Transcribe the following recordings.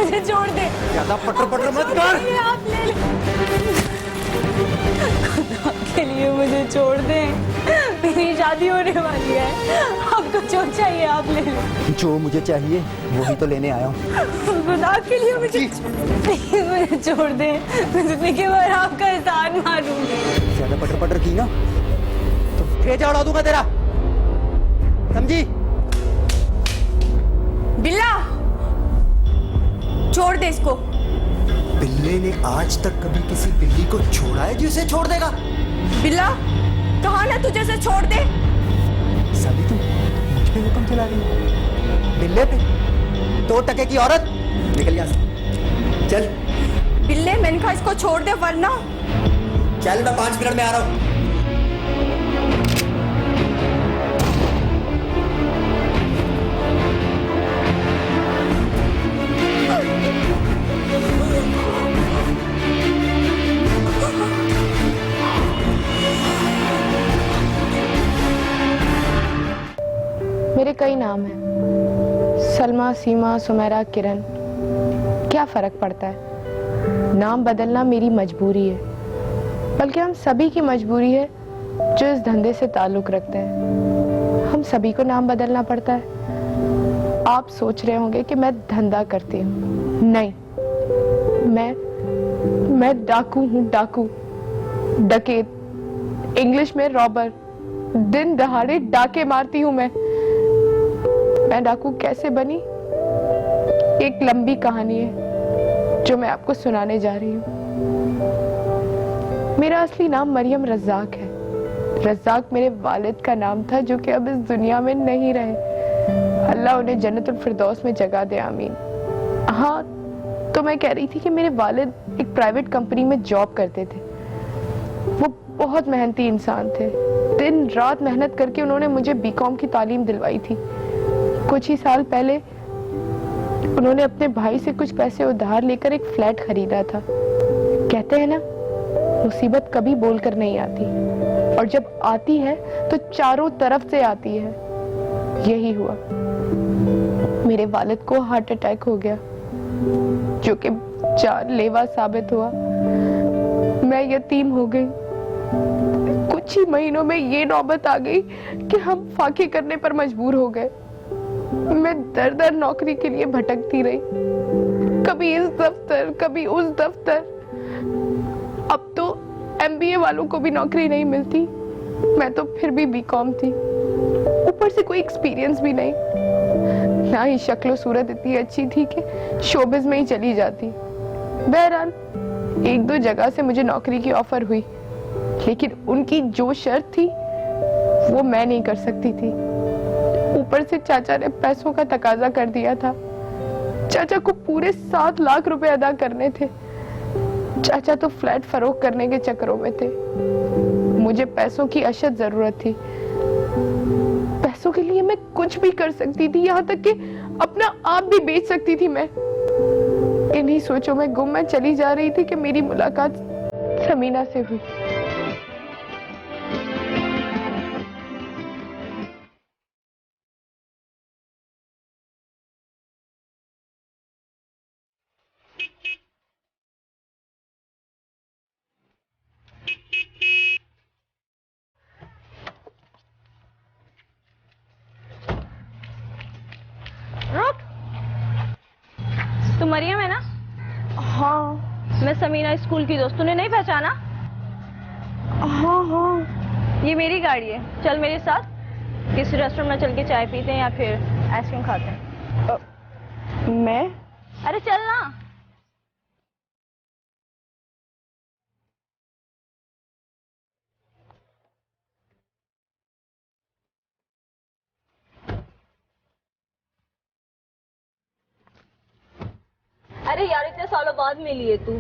मुझे छोड़ दे। ज्यादा पटर पटर मत कर। आप ले ले। खुदा के लिए मुझे छोड़ दे, मेरी शादी होने वाली है। आपको जो चाहिए आप ले लो। जो मुझे चाहिए वही तो लेने आया हूँ। खुदा के लिए मुझे छोड़ दे, मैं जितने के बार आपका एहसान मारूंगी। ज्यादा पटर पटर की ना तो भेजा उड़ा दूंगा तेरा, समझी? बिल्ला, छोड़ दे इसको। बिल्ले ने आज तक कभी किसी बिल्ली को छोड़ा है जो इसे छोड़ देगा? बिल्ला, कहा ना तुझे से छोड़ दे। साली तुम मुझ पे हुक्म चला रही हो? बिल्ले पे? 2 टके की औरत, निकल यहाँ से। चल। बिल्ले, मैंने कहा इसको छोड़ दे वरना। चल, मैं 5 मिनट में आ रहा हूँ। मेरे कई नाम हैं, सलमा, सीमा, सुमेरा, किरण। क्या फर्क पड़ता है? नाम बदलना मेरी मजबूरी है, बल्कि हम सभी की मजबूरी है जो इस धंधे से ताल्लुक रखते हैं। हम सभी को नाम बदलना पड़ता है। आप सोच रहे होंगे कि मैं धंधा करती हूँ। नहीं, मैं डाकू हूँ, डाकू, डकैत, इंग्लिश में रॉबर। दिन दहाड़े डाके मारती हूँ मैं डाकू कैसे बनी, एक लंबी कहानी है जो मैं आपको सुनाने जा रही हूँ। मेरा असली नाम मरियम रज़ाक है। रज़ाक मेरे वालिद का नाम था जो कि अब इस दुनिया में नहीं रहे। अल्लाह उन्हें जन्नतुल फिरदौस में जगह दे, आमीन। हाँ, तो मैं कह रही थी कि मेरे वालिद एक प्राइवेट कंपनी में जॉब करते थे। वो बहुत मेहनती इंसान थे। दिन रात मेहनत करके उन्होंने मुझे बीकॉम की तालीम दिलवाई थी। कुछ ही साल पहले उन्होंने अपने भाई से कुछ पैसे उधार लेकर एक फ्लैट खरीदा था। कहते हैं ना, मुसीबत कभी बोलकर नहीं आती, और जब आती है तो चारों तरफ से आती है। यही हुआ। मेरे वालिद को हार्ट अटैक हो गया, जो कि जानलेवा साबित हुआ। मैं यतीम हो गई। कुछ ही महीनों में ये नौबत आ गई कि हम फाके करने पर मजबूर हो गए। मैं दर दर नौकरी के लिए भटकती रही, कभी इस दफ्तर, कभी उस दफ्तर। अब तो MBA वालों को भी नौकरी नहीं मिलती। मैं तो फिर भी बीकॉम थी, ऊपर से कोई एक्सपीरियंस भी नहीं। ना ही शक्ल सूरत इतनी अच्छी थी कि शोबिज में ही चली जाती। बहरहाल 1-2 जगह से मुझे नौकरी की ऑफर हुई, लेकिन उनकी जो शर्त थी वो मैं नहीं कर सकती थी। ऊपर से चाचा ने पैसों का तकाजा कर दिया था। चाचा को पूरे 7 लाख रुपए अदा करने थे। चाचा तो फ्लैट फरोख्त करने के चक्करों में थे। मुझे पैसों की अशद जरूरत थी। पैसों के लिए मैं कुछ भी कर सकती थी, यहाँ तक कि अपना आप भी बेच सकती थी मैं। इन्हीं सोचों में गुम मैं चली जा रही थी कि मेरी मुलाकात समीना से हुई। तुम मरियम है ना? हाँ, मैं समीना, स्कूल की दोस्त। तूने नहीं पहचाना? हाँ, ये मेरी गाड़ी है। चल मेरे साथ, किसी रेस्टोरेंट में चल के चाय पीते हैं या फिर आइसक्रीम खाते हैं। मैं? अरे चल ना। अरे यार, इतने सालों बाद मिली है तू।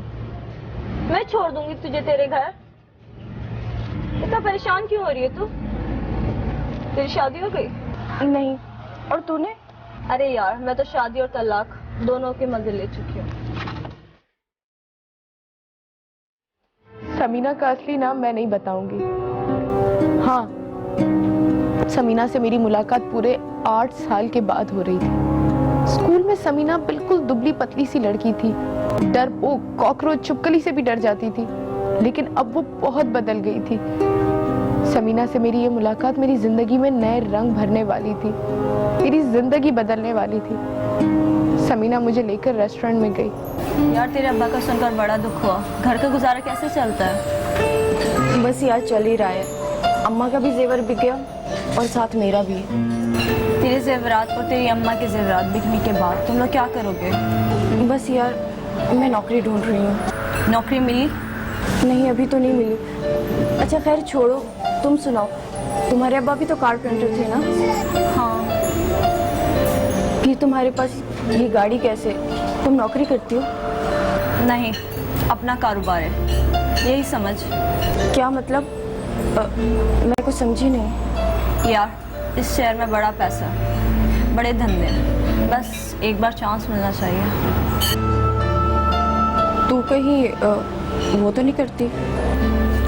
मैं छोड़ दूंगी तुझे तेरे घर। इतना परेशान क्यों हो रही है तू? तेरी शादी हो गई? नहीं। और तूने? अरे यार, मैं तो शादी और तलाक दोनों के मजे ले चुकी हूँ। समीना का असली नाम मैं नहीं बताऊंगी। हाँ, समीना से मेरी मुलाकात पूरे 8 साल के बाद हो रही थी। स्कूल में समीना बिल्कुल दुबली पतली सी लड़की थी, डरपोक, कॉकरोच, छिपकली से भी डर जाती थी। लेकिन अब वो बहुत बदल गई थी। समीना से मेरी ये मुलाकात मेरी जिंदगी में नए रंग भरने वाली थी, मेरी जिंदगी बदलने वाली थी। समीना मुझे लेकर रेस्टोरेंट में गई। यार तेरे अब्बा का सुनकर बड़ा दुख हुआ। घर का गुजारा कैसे चलता है? बस यार चल ही रहा है। अम्मा का भी जेवर बिक गया और साथ मेरा भी। तेरे जेवरात और तेरी अम्मा के जेवरात बिकने के बाद तुम लोग क्या करोगे? बस यार मैं नौकरी ढूंढ रही हूँ। नौकरी मिली? नहीं अभी तो नहीं मिली। अच्छा खैर छोड़ो, तुम सुनाओ, तुम्हारे अब्बा भी तो कारपेंटर थे ना? हाँ। फिर तुम्हारे पास ये गाड़ी कैसे? तुम नौकरी करती हो? नहीं, अपना कारोबार है, यही समझ। क्या मतलब? मैं कुछ समझी नहीं। यार इस शहर में बड़ा पैसा, बड़े धंधे, बस एक बार चांस मिलना चाहिए। तू कहीं वो तो नहीं करती?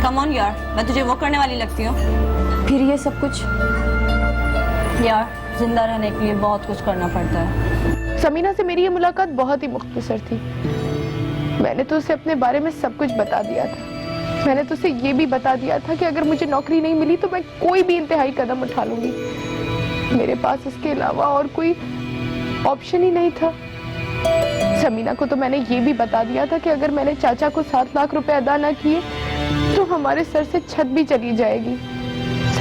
कम ऑन यार, मैं तुझे वो करने वाली लगती हूँ? फिर ये सब कुछ? यार जिंदा रहने के लिए बहुत कुछ करना पड़ता है। समीना से मेरी ये मुलाकात बहुत ही मुख्तसर थी। मैंने तो उसे अपने बारे में सब कुछ बता दिया था। मैंने तो उसे ये भी बता दिया था कि अगर मुझे नौकरी नहीं मिली तो मैं कोई भी इंतहाई कदम उठा लूंगी। मेरे पास इसके अलावा और कोई ऑप्शन ही नहीं था। समीना को तो मैंने ये भी बता दिया था कि अगर मैंने चाचा को 7 लाख रुपए अदा ना किए तो हमारे सर से छत भी चली जाएगी।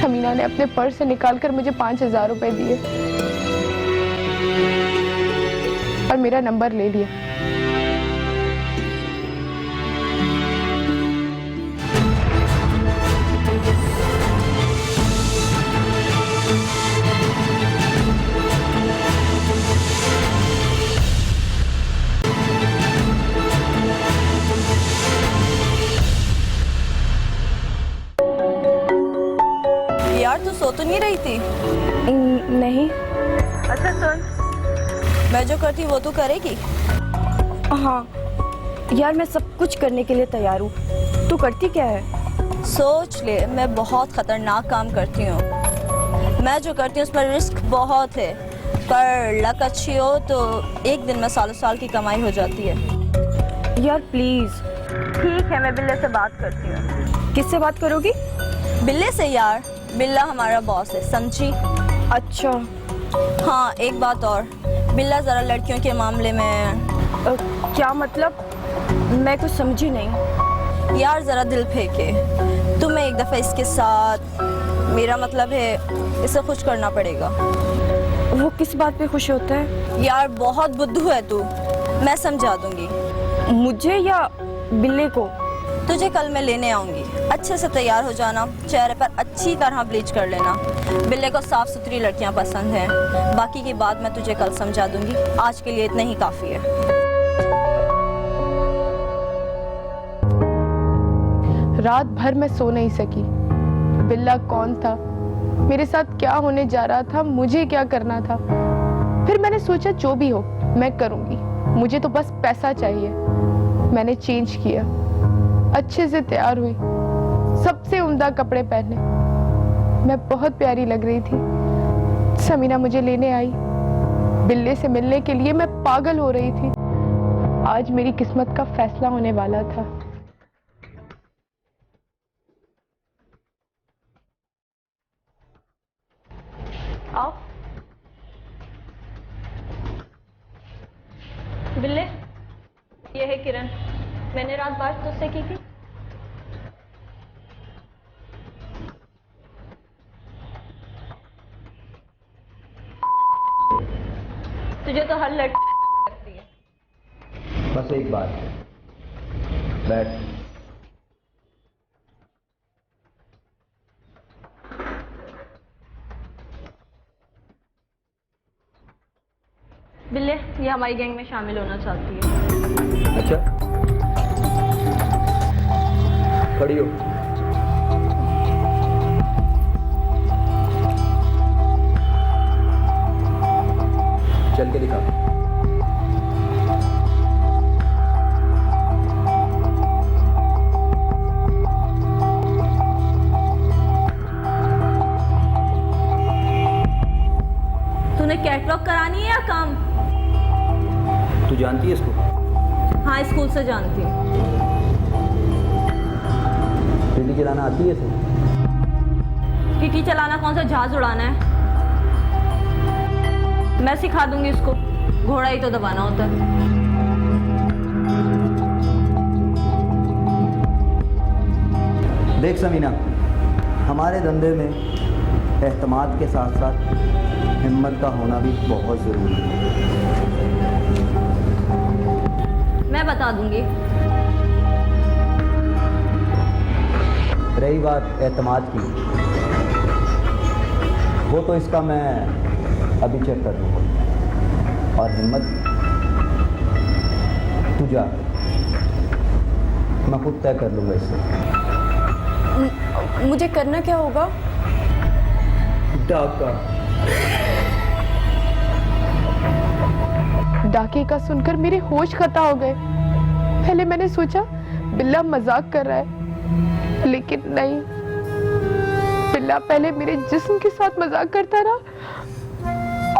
समीना ने अपने पर्स से निकालकर मुझे 5,000 रुपए दिए और मेरा नंबर ले लिया। यार तू सो तो नहीं रही थी? नहीं। अच्छा सुन, मैं जो करती वो तू करेगी? हाँ यार मैं सब कुछ करने के लिए तैयार हूँ। तू करती क्या है? सोच ले, मैं बहुत खतरनाक काम करती हूँ। मैं जो करती हूँ उस पर रिस्क बहुत है, पर लक अच्छी हो तो एक दिन में सालों साल की कमाई हो जाती है। यार प्लीज। ठीक है, मैं बिल्ले से बात करती हूँ। किससे बात करोगी? बिल्ले से यार, बिल्ला हमारा बॉस है, समझी? अच्छा। हाँ एक बात और, बिल्ला जरा लड़कियों के मामले में क्या मतलब? मैं कुछ समझी नहीं। यार जरा दिल फेंके। तुम्हें एक दफा इसके साथ, मेरा मतलब है इसे खुश करना पड़ेगा। वो किस बात पे खुश होता है? यार बहुत बुद्धू है तू, मैं समझा दूंगी। मुझे या बिल्ले को? तुझे कल मैं लेने आऊंगी, अच्छे से तैयार हो जाना, चेहरे पर अच्छी तरह ब्लीच कर लेना। बिल्ले को साफ सुथरी लड़कियां पसंद हैं, बाकी की बात मैं तुझे कल समझा दूंगी। आज के लिए इतना ही काफी है। रात भर मैं सो नहीं सकी। बिल्ला कौन था, मेरे साथ क्या होने जा रहा था, मुझे क्या करना था। फिर मैंने सोचा जो भी हो मैं करूंगी, मुझे तो बस पैसा चाहिए। मैंने चेंज किया, अच्छे से तैयार हुई, सबसे उम्दा कपड़े पहने। मैं बहुत प्यारी लग रही थी। समीना मुझे लेने आई। बिल्ले से मिलने के लिए मैं पागल हो रही थी। आज मेरी किस्मत का फैसला होने वाला था। आओ। बिल्ले, ये है किरण, मैंने रात बात तुझसे की थी। तुझे तो हर लड़की लगती है। बस एक बात, बैठ। बिल्ले, ये हमारी गैंग में शामिल होना चाहती है। अच्छा, खड़ी हो। चल के दिखा। तूने कैटवॉक करानी है या काम? तू जानती है इसको? हाँ, स्कूल से जानती हूँ। टीटी चलाना आती है इसे? टीटी चलाना कौन सा जहाज उड़ाना है? मैं सिखा दूंगी इसको, घोड़ा ही तो दबाना होता है। देख समीना, हमारे धंधे में एहतमाद के साथ साथ हिम्मत का होना भी बहुत ज़रूरी है। मैं बता दूंगी। रही बात एहतमाद की, वो तो इसका मैं अभी चेक कर लूँगा। और हिम्मत, तू जा, मैं खुद तय कर लूँगा इससे। मुझे करना क्या होगा? डाका। डाके का सुनकर मेरे होश खता हो गए। पहले मैंने सोचा बिल्ला मजाक कर रहा है, लेकिन नहीं, बिल्ला पहले मेरे जिस्म के साथ मजाक करता रहा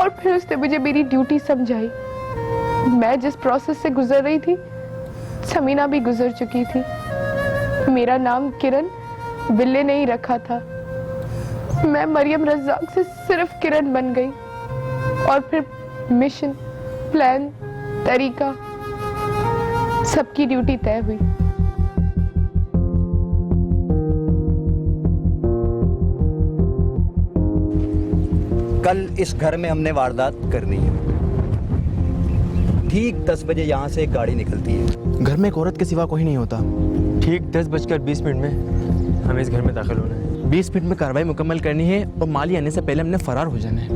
और फिर उसने मुझे मेरी ड्यूटी समझाई। मैं जिस प्रोसेस से गुजर रही थी, समीना भी गुजर चुकी थी। मेरा नाम किरण बिल्ले ने ही रखा था। मैं मरियम रज़ाक से सिर्फ किरण बन गई और फिर मिशन, प्लान, तरीका, सबकी ड्यूटी तय हुई। कल इस घर में हमने वारदात करनी है। ठीक 10 बजे यहाँ से एक गाड़ी निकलती है। घर में एक औरत के सिवा कोई नहीं होता। ठीक 10:20 में हमें इस घर में दाखिल होना है। 20 मिनट में कार्रवाई मुकम्मल करनी है और माली आने से पहले हमने फरार हो जाना है।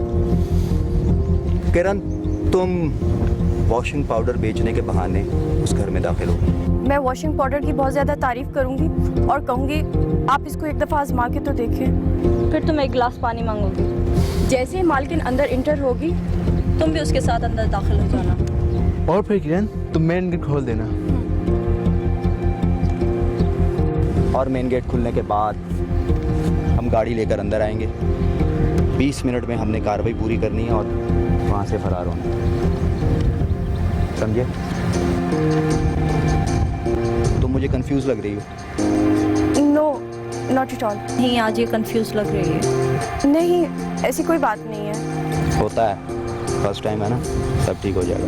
किरण, तुम वॉशिंग पाउडर बेचने के बहाने उस घर में दाखिल हो। मैं वॉशिंग पाउडर की बहुत ज़्यादा तारीफ करूंगी और कहूंगी आप इसको एक दफ़ा आजमा के तो देखें। फिर तुम एक गिलास पानी मांगोगी। जैसे ही मालकिन अंदर इंटर होगी, तुम भी उसके साथ अंदर दाखिल हो जाना। और फिर किरण, तुम मेन गेट खोल देना। और मेन गेट खुलने के बाद हम गाड़ी लेकर अंदर आएंगे। 20 मिनट में हमने कार्रवाई पूरी करनी है और वहाँ से फरार होना है। समझे? तुम मुझे कंफ्यूज लग रही हो। No, not at all. नहीं, आज ये कंफ्यूज लग रही है। नहीं, ऐसी कोई बात नहीं है। होता है, फर्स्ट टाइम है ना, सब ठीक हो जाएगा।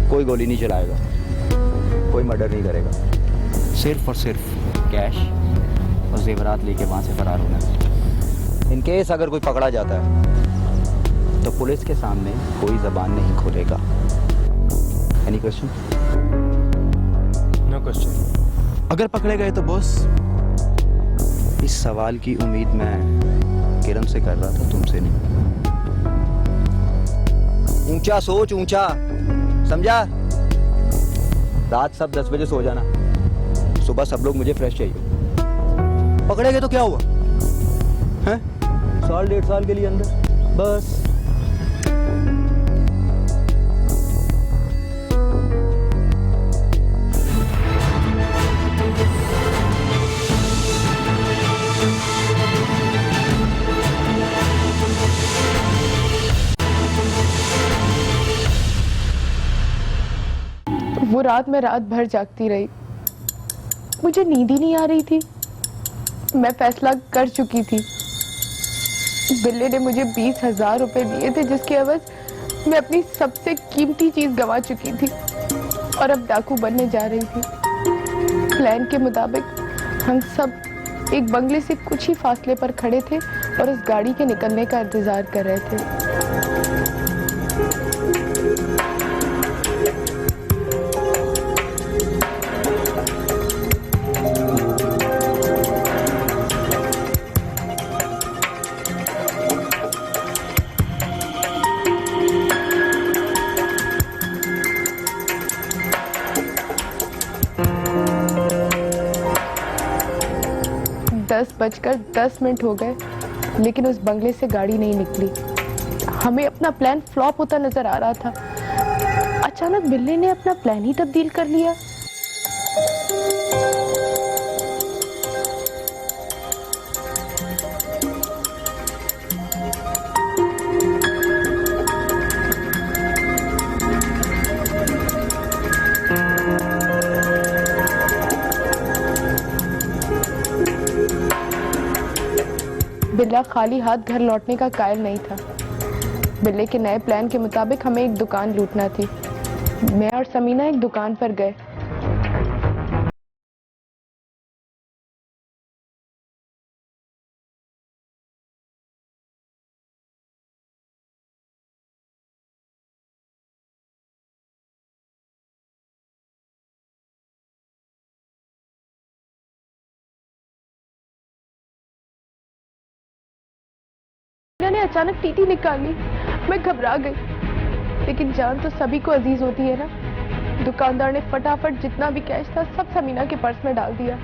कोई गोली नहीं चलाएगा, कोई मर्डर नहीं करेगा। सिर्फ और सिर्फ कैश और जेवरात लेके वहाँ से फरार होना है। इन केस अगर कोई पकड़ा जाता है तो पुलिस के सामने कोई जबान नहीं खोलेगा। Any question? No question. अगर पकड़े गए तो बॉस? इस सवाल की उम्मीद मैं किरण से कर रहा था, तुमसे नहीं। ऊंचा सोच, ऊंचा, समझा? रात सब 10 बजे सो जाना, सुबह सब लोग मुझे फ्रेश चाहिए। पकड़े गए तो क्या हुआ हैं? 1.5 साल के लिए अंदर, बस। वो रात मैं रात भर जागती रही, मुझे नींद ही नहीं आ रही थी। मैं फैसला कर चुकी थी। बिल्ले ने मुझे 20,000 रुपए दिए थे, जिसके एवज मैं अपनी सबसे कीमती चीज गंवा चुकी थी और अब डाकू बनने जा रही थी। प्लान के मुताबिक हम सब एक बंगले से कुछ ही फासले पर खड़े थे और उस गाड़ी के निकलने का इंतजार कर रहे थे। (10:10) हो गए, लेकिन उस बंगले से गाड़ी नहीं निकली। हमें अपना प्लान फ्लॉप होता नजर आ रहा था। अचानक बिल्ली ने अपना प्लान ही तब्दील कर लिया। बिल्ला खाली हाथ घर लौटने का कायल नहीं था। बिल्ले के नए प्लान के मुताबिक हमें एक दुकान लूटना थी। मैं और समीना एक दुकान पर गए। मैंने अचानक टीटी निकाली। मैं घबरा गई, लेकिन जान तो सभी को अजीज होती है ना। दुकानदार ने फटाफट जितना भी कैश था सब समीना के पर्स में डाल दिया।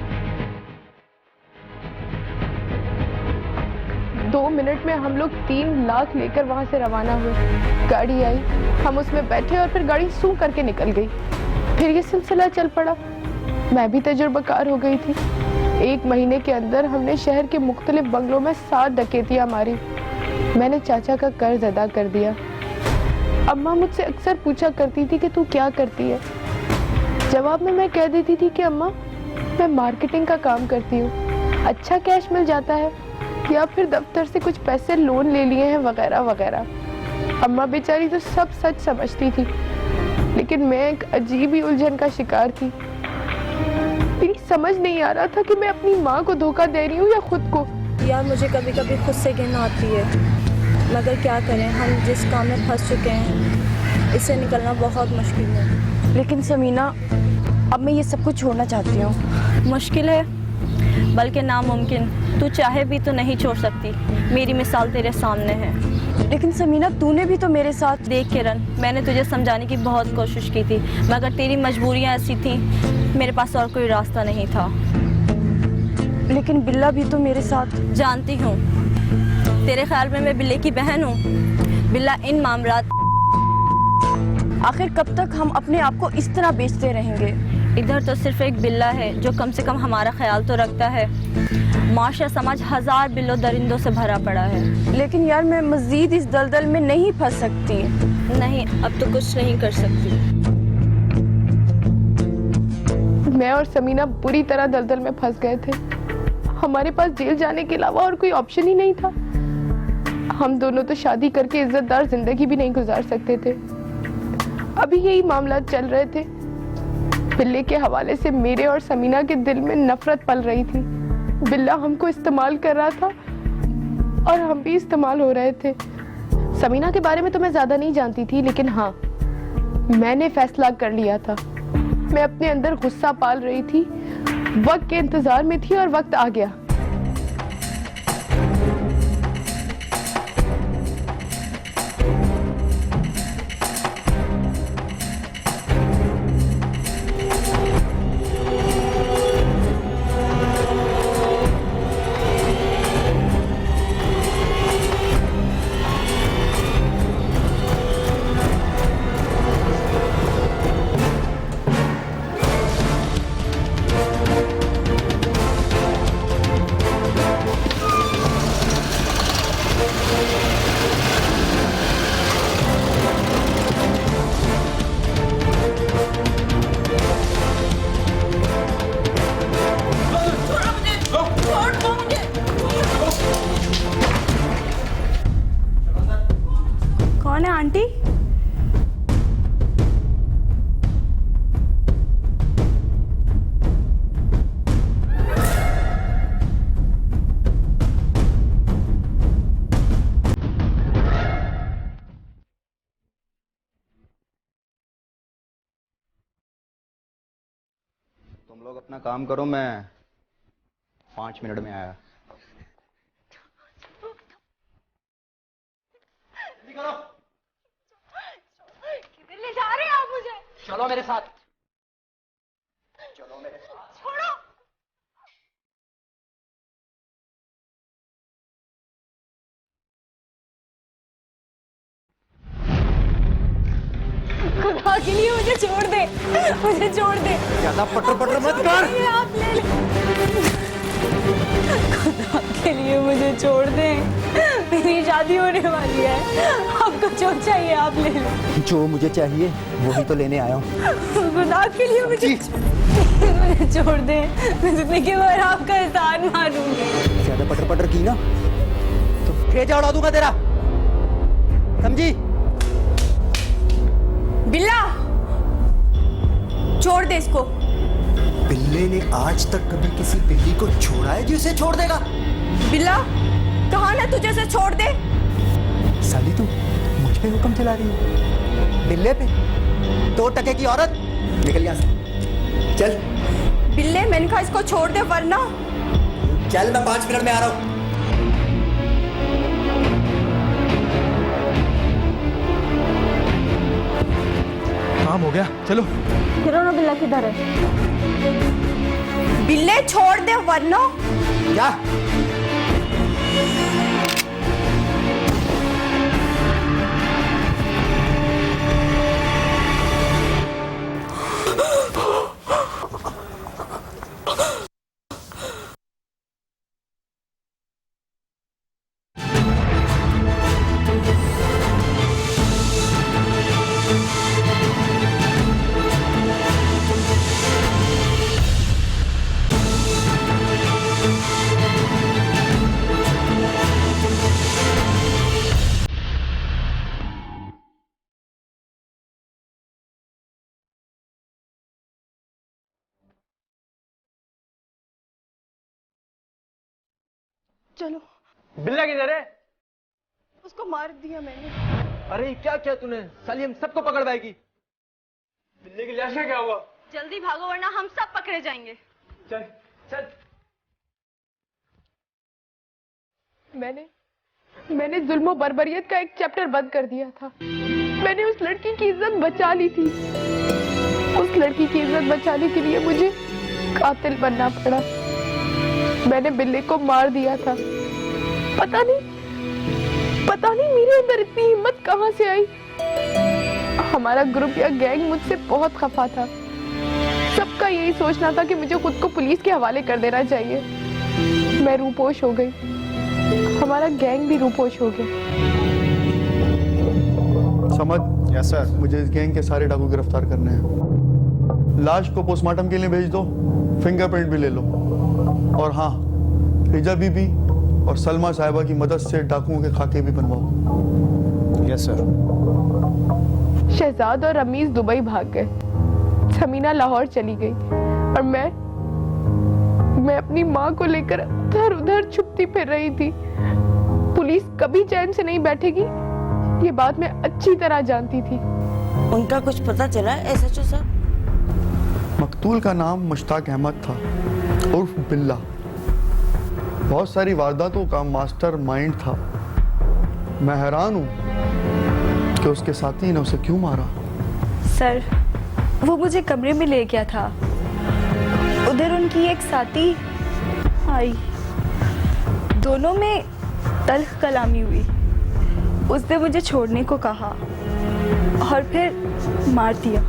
2 मिनट में हम लोग 3 लाख लेकर वहां से रवाना हुए। गाड़ी आई, हम उसमें बैठे और फिर गाड़ी सू करके निकल गई। फिर ये सिलसिला चल पड़ा। मैं भी तजुर्बाकार हो गई थी। 1 महीने के अंदर हमने शहर के मुख्तलिफ बंगलों में 7 डकैतियां मारी। मैंने चाचा का कर्ज अदा कर दिया। अम्मा मुझसे अक्सर पूछा करती थी कि तू क्या करती है। जवाब में मैं कह देती थी कि अम्मा, मैं मार्केटिंग का काम करती हूँ, अच्छा कैश मिल जाता है, या फिर दफ्तर से कुछ पैसे लोन ले लिए हैं वगैरह वगैरह। अम्मा बेचारी तो सब सच समझती थी, लेकिन मैं एक अजीब ही उलझन का शिकार थी। मेरी समझ नहीं आ रहा था कि मैं अपनी माँ को धोखा दे रही हूँ या खुद को। यार मुझे कभी कभी खुद से घिन आती है, मगर क्या करें, हम जिस काम में फंस चुके हैं इससे निकलना बहुत मुश्किल है। लेकिन समीना, अब मैं ये सब कुछ छोड़ना चाहती हूँ। मुश्किल है बल्कि नामुमकिन। तू चाहे भी तो नहीं छोड़ सकती। मेरी मिसाल तेरे सामने है। लेकिन समीना, तूने भी तो मेरे साथ। देख किरण, मैंने तुझे समझाने की बहुत कोशिश की थी, मगर तेरी मजबूरियाँ ऐसी थी, मेरे पास और कोई रास्ता नहीं था। लेकिन बिल्ला भी तो मेरे साथ। जानती हूँ, तेरे ख्याल में मैं बिल्ले की बहन हूँ। बिल्ला इन मामलात। आखिर कब तक हम अपने आप को इस तरह बेचते रहेंगे? इधर तो सिर्फ एक बिल्ला है जो कम से कम हमारा ख्याल तो रखता है। माशरा समाज 1000 बिल्लो दरिंदों से भरा पड़ा है। लेकिन यार, मैं मजीद इस दलदल में नहीं फंस सकती। नहीं, अब तो कुछ नहीं कर सकती। मैं और समीना बुरी तरह दलदल में फंस गए थे। हमारे पास जेल जाने के अलावा और कोई ऑप्शन ही नहीं था। हम दोनों तो शादी करके इज्जतदार जिंदगी भी नहीं गुजार सकते थे। अभी यही मामला चल रहे थे। बिल्ले के हवाले से मेरे और समीना के दिल में नफरत पल रही थी। बिल्ला हमको इस्तेमाल कर रहा था और हम भी इस्तेमाल हो रहे थे। समीना के बारे में तो मैं ज्यादा नहीं जानती थी, लेकिन हाँ, मैंने फैसला कर लिया था। मैं अपने अंदर गुस्सा पाल रही थी, वक्त के इंतजार में थी और वक्त आ गया। कौन है आंटी? तुम लोग अपना काम करो, मैं 5 मिनट में आया। किधर ले जा रहे हैं आप मुझे? चलो मेरे साथ। छोड़ो। खुदा के लिए मुझे छोड़ दे, मुझे छोड़ दे। ज्यादा पटर पटर मत कर। ये आप ले ले। खुदा के लिए मुझे छोड़ दे, मेरी शादी होने वाली है, आपको जो चाहिए आप ले लो। जो मुझे चाहिए वही तो लेने आया हूँ। खुदा के लिए मुझे छोड़ दे, मैं जितने की बार आपका एहसान मारूंगी। ज्यादा पटर पटर की ना तो भेजा उड़ा दूंगा तेरा, समझी? बिल्ला, छोड़ दे इसको। बिल्ले ने आज तक कभी किसी बिल्ली को छोड़ा है जो इसे छोड़ देगा? बिल्ला, कहा ना तुझे से छोड़ दे। साली तू मुझ पे हुक्म चला रही है? बिल्ले पे? 2 टके की औरत, निकल यहाँ से, चल। बिल्ले, मैंने कहा इसको छोड़ दे वरना। चल, मैं 5 मिनट में आ रहा हूँ। काम हो गया, चलो। हिरोनो बिल्ला किधर है? बिल्ले छोड़ दे वरना। क्या? चलो, बिल्ला किधर है? उसको मार दिया मैंने। अरे क्या किया तूने? साली हम सबको पकड़वाएगी। बिल्ले की लाश का क्या हुआ? जल्दी भागो वरना हम सब पकड़े जाएंगे। चल चल। मैंने जुल्म और बर्बरियत का एक चैप्टर बंद कर दिया था। मैंने उस लड़की की इज्जत बचा ली थी। उस लड़की की इज्जत बचाने के लिए मुझे कातिल बनना पड़ा। मैंने बिल्ले को मार दिया था। पता नहीं मेरे अंदर इतनी हिम्मत कहां से आई। हमारा ग्रुप या गैंग मुझसे बहुत खफा था। सबका यही सोचना था कि मुझे खुद को पुलिस के हवाले कर देना चाहिए। मैं रूपोश हो गई, हमारा गैंग भी रूपोश हो गया। समझ? Yes sir. मुझे इस गैंग के सारे डाकू गिरफ्तार करने हैं। लाश को पोस्टमार्टम के लिए भेज दो, फिंगरप्रिंट भी ले लो। और हाँ, रिजा बीबी और सलमा साहिबा की मदद से डाकुओं के खाके भी बनवाओ। Yes sir. शहजाद और रमीज दुबई भाग गए, समीना लाहौर चली गई और मैं अपनी माँ को लेकर इधर उधर छुपती फिर रही थी। पुलिस कभी चैन से नहीं बैठेगी, ये बात मैं अच्छी तरह जानती थी। उनका कुछ पता चला है एसएचओ साहब? मकतूल का नाम मुश्ताक अहमद था उर्फ बिल्ला। बहुत सारी वारदातों का मास्टर माइंड था। मैं हैरान हूं कि उसके साथी ने उसे क्यों मारा। सर, वो मुझे कमरे में ले गया था। उधर उनकी एक साथी आई, दोनों में तल्ख कलामी हुई। उसने मुझे छोड़ने को कहा और फिर मार दिया।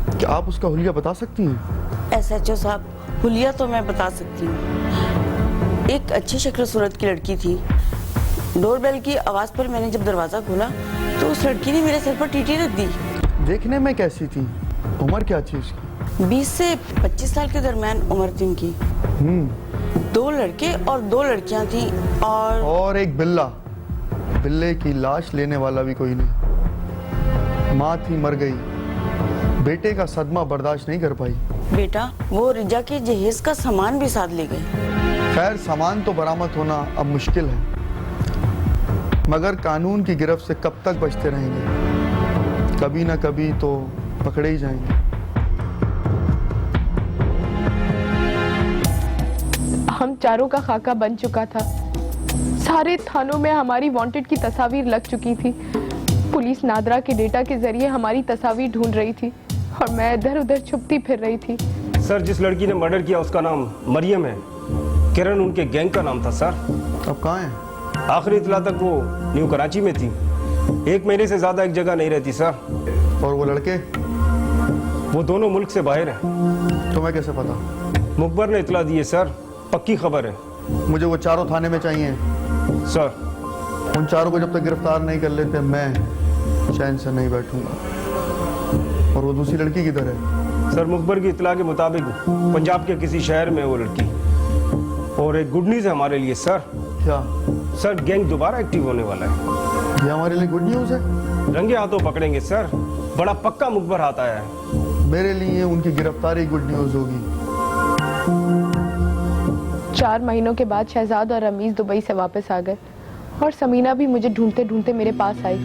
क्या आप उसका हुलिया बता सकती हैं? एसएचओ साहब, हुलिया तो मैं बता सकती हूँ। एक अच्छी शक्ल सूरत की लड़की थी। डोरबेल की आवाज पर मैंने जब दरवाजा खोला तो उस लड़की ने मेरे सर पर टीटी रख दी। देखने में कैसी थी? उम्र क्या थी उसकी? 20 से 25 साल के दरमियान उम्र थी उनकी। 2 लड़के और 2 लड़कियां थी और एक बिल्ला। बिल्ले की लाश लेने वाला भी कोई नहीं। माँ थी, मर गई। बेटे का सदमा बर्दाश्त नहीं कर पाई। बेटा, वो रिजा के जहेज का सामान भी साथ ले गए। खैर, सामान तो बरामद होना अब मुश्किल है, मगर कानून की गिरफ्त से कब तक बचते रहेंगे? कभी ना कभी तो पकड़े ही जाएंगे। हम चारों का खाका बन चुका था। सारे थानों में हमारी वांटेड की तस्वीर लग चुकी थी। पुलिस नादरा के डेटा के जरिए हमारी तस्वीर ढूंढ रही थी और मैं इधर उधर छुपती फिर रही थी। सर, जिस लड़की ने मर्डर किया उसका नाम मरियम है। किरण उनके गैंग का नाम था सर। अब कहाँ है? आखिरी इतला तक वो न्यू कराची में थी। 1 महीने से ज्यादा एक जगह नहीं रहती सर। और वो लड़के? वो दोनों मुल्क से बाहर हैं। तुम्हें कैसे पता? मुखबर ने इतला दी है सर, पक्की खबर है। मुझे वो चारों थाने में चाहिए सर। उन चारों को जब तक गिरफ्तार नहीं कर लेते मैं चैन से नहीं बैठूंगा। और वो दूसरी लड़की किधर है? सर मुखबर की इतला के मुताबिक पंजाब के किसी शहर में है वो लड़की। और एक गुड न्यूज़ है हमारे लिए सर। क्या? सर गैंग दोबारा एक्टिव होने वाला है। ये हमारे लिए गुड न्यूज़ है? रंगे हाथों पकड़ेंगे सर, बड़ा पक्का मुखबर हाथ आया है। मेरे लिए उनकी गिरफ्तारी गुड न्यूज़ होगी। 4 महीनों के बाद शहजाद और रमीज दुबई से वापस आ गए और समीना भी मुझे ढूंढते ढूंढते मेरे पास आई।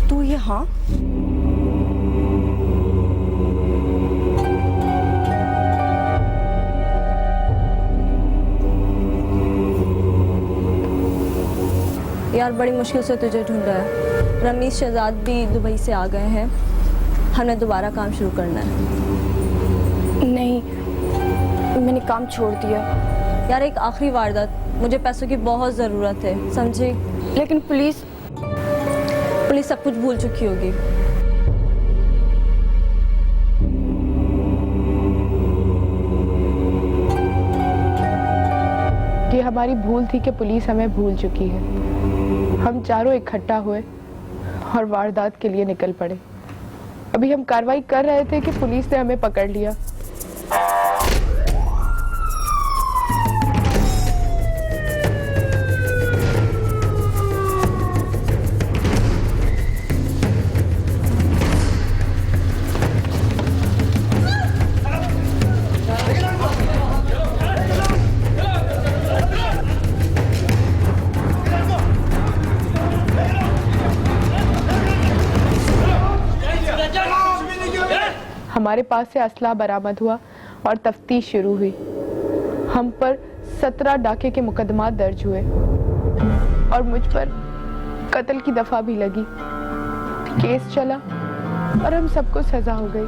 तू यहाँ? यार बड़ी मुश्किल से तुझे ढूंढा है। रमीज शहजाद भी दुबई से आ गए हैं। हमें दोबारा काम शुरू करना है। नहीं, मैंने काम छोड़ दिया। यार एक आखिरी वारदात, मुझे पैसों की बहुत ज़रूरत है, समझे? लेकिन पुलिस सब कुछ भूल चुकी होगी। ये हमारी भूल थी कि पुलिस हमें भूल चुकी है। हम चारों इकट्ठा हुए और वारदात के लिए निकल पड़े। अभी हम कार्रवाई कर रहे थे कि पुलिस ने हमें पकड़ लिया। हमारे पास से असला बरामद हुआ और तफ्तीश शुरू हुई। हम पर 17 डाके के मुकदमात दर्ज हुए और मुझ पर कत्ल की दफा भी लगी। केस चला और हम सबको सजा हो गई।